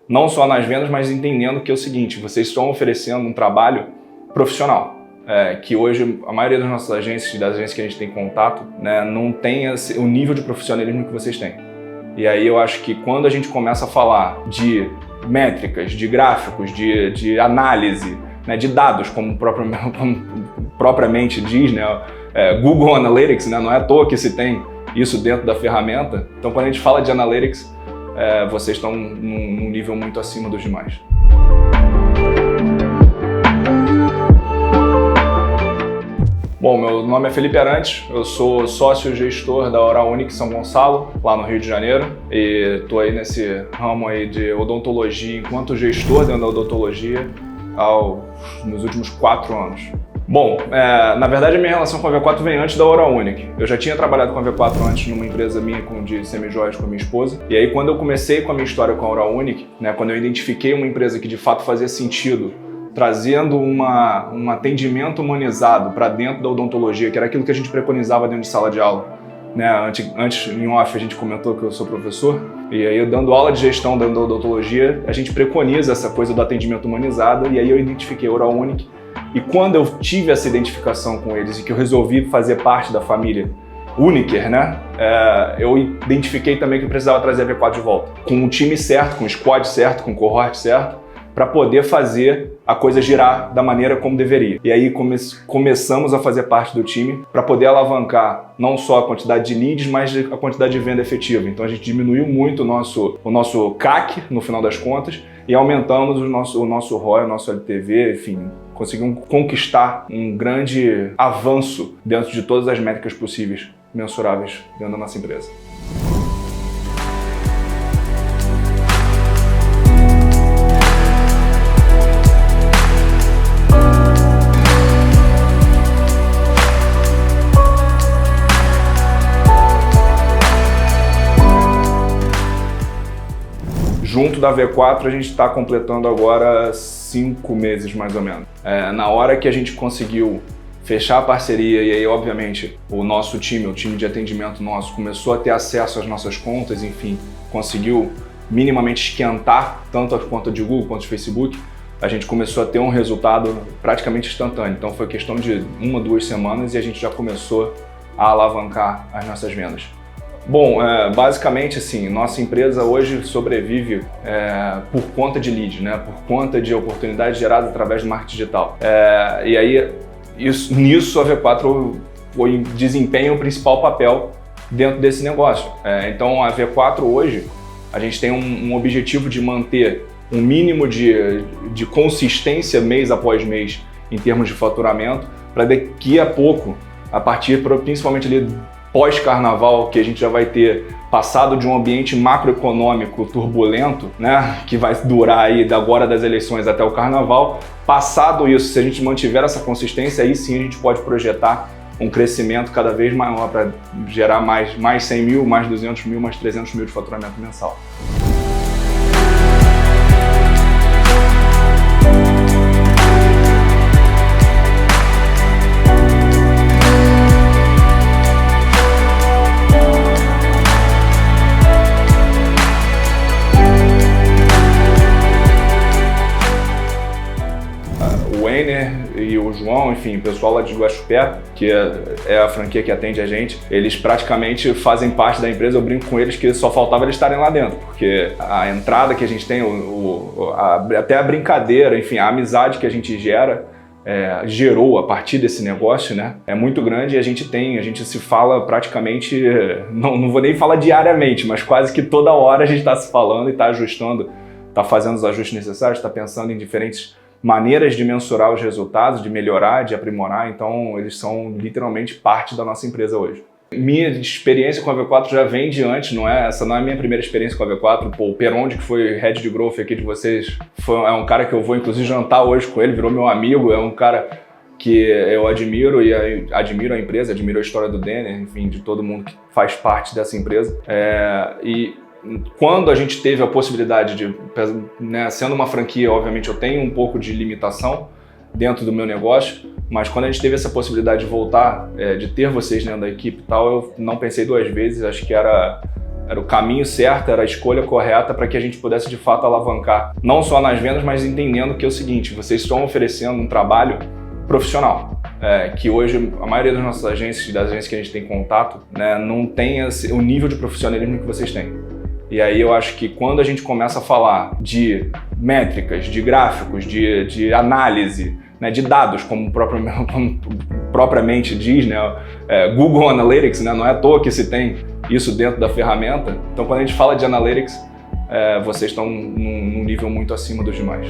Não só nas vendas, mas entendendo que é o seguinte, vocês estão oferecendo um trabalho profissional. Que hoje a maioria das nossas agências, das agências que a gente tem contato, né, não tem o nível de profissionalismo que vocês têm. E aí eu acho que quando a gente começa a falar de métricas, de gráficos, de análise, né, de dados, como propriamente diz, né, Google Analytics, né, não é à toa que se tem isso dentro da ferramenta. Então quando a gente fala de Analytics, vocês estão num nível muito acima dos demais. Bom, meu nome é Felipe Arantes, eu sou sócio-gestor da Oral Unique São Gonçalo, lá no Rio de Janeiro, e estou aí nesse ramo aí de odontologia enquanto gestor dentro da odontologia nos últimos 4 anos. Bom, na verdade a minha relação com a V4 vem antes da Oral Unique. Eu já tinha trabalhado com a V4 antes numa empresa minha de semijoias com a minha esposa, e aí quando eu comecei com a minha história com a Oral Unique, né, quando eu identifiquei uma empresa que de fato fazia sentido, trazendo um atendimento humanizado para dentro da odontologia, que era aquilo que a gente preconizava dentro de sala de aula. Né? Antes, em off, a gente comentou que eu sou professor, e aí dando aula de gestão dentro da odontologia, a gente preconiza essa coisa do atendimento humanizado, e aí eu identifiquei a Oral Unique. E quando eu tive essa identificação com eles e que eu resolvi fazer parte da família Uniker, né? Eu identifiquei também que eu precisava trazer a V4 de volta. Com o time certo, com o squad certo, com o cohort certo, para poder fazer a coisa girar da maneira como deveria. E aí começamos a fazer parte do time para poder alavancar não só a quantidade de leads, mas a quantidade de venda efetiva. Então a gente diminuiu muito o nosso CAC, no final das contas, e aumentamos o nosso ROI, o nosso LTV, enfim, conseguimos conquistar um grande avanço dentro de todas as métricas possíveis, mensuráveis dentro da nossa empresa. Junto da V4, a gente está completando agora 5 meses, mais ou menos. Na hora que a gente conseguiu fechar a parceria e aí, obviamente, o nosso time, o time de atendimento nosso, começou a ter acesso às nossas contas, enfim, conseguiu minimamente esquentar tanto a conta de Google quanto de Facebook, a gente começou a ter um resultado praticamente instantâneo. Então foi questão de 1 ou 2 semanas e a gente já começou a alavancar as nossas vendas. Bom, basicamente assim, nossa empresa hoje sobrevive por conta de lead, né? Por conta de oportunidades geradas através do marketing digital. E aí, nisso a V4 desempenha o principal papel dentro desse negócio. Então a V4 hoje, a gente tem um objetivo de manter um mínimo de consistência mês após mês em termos de faturamento, para daqui a pouco, a partir principalmente ali pós-carnaval, que a gente já vai ter passado de um ambiente macroeconômico turbulento, né, que vai durar aí agora das eleições até o carnaval. Passado isso, se a gente mantiver essa consistência, aí sim a gente pode projetar um crescimento cada vez maior para gerar mais 100 mil, mais 200 mil, mais 300 mil de faturamento mensal. E o João, enfim, o pessoal lá de Guaxupé, que é a franquia que atende a gente, eles praticamente fazem parte da empresa. Eu brinco com eles que só faltava eles estarem lá dentro, porque a entrada que a gente tem, até a brincadeira, enfim, a amizade que a gente gerou a partir desse negócio, né, é muito grande. E a gente se fala praticamente, não vou nem falar diariamente, mas quase que toda hora a gente está se falando e está ajustando, está fazendo os ajustes necessários, está pensando em diferentes maneiras de mensurar os resultados, de melhorar, de aprimorar. Então eles são literalmente parte da nossa empresa hoje. Minha experiência com a V4 já vem de antes, essa não é a minha primeira experiência com a V4. O Peronde, que foi Head de Growth aqui de vocês, é um cara que eu vou inclusive jantar hoje com ele, virou meu amigo, é um cara que eu admiro e admiro a empresa, admiro a história do Denner, enfim, de todo mundo que faz parte dessa empresa. Quando a gente teve a possibilidade de, né, sendo uma franquia, obviamente eu tenho um pouco de limitação dentro do meu negócio, mas quando a gente teve essa possibilidade de voltar, de ter vocês dentro da equipe e tal, eu não pensei 2 vezes, acho que era Era o caminho certo, era a escolha correta para que a gente pudesse de fato alavancar, não só nas vendas, mas entendendo que é o seguinte, vocês estão oferecendo um trabalho profissional, que hoje a maioria das nossas agências, das agências que a gente tem contato, né, não tem o nível de profissionalismo que vocês têm. E aí eu acho que quando a gente começa a falar de métricas, de gráficos, de análise, né, de dados, como propriamente diz, né, Google Analytics, né, não é à toa que se tem isso dentro da ferramenta. Então quando a gente fala de Analytics, vocês estão num nível muito acima dos demais.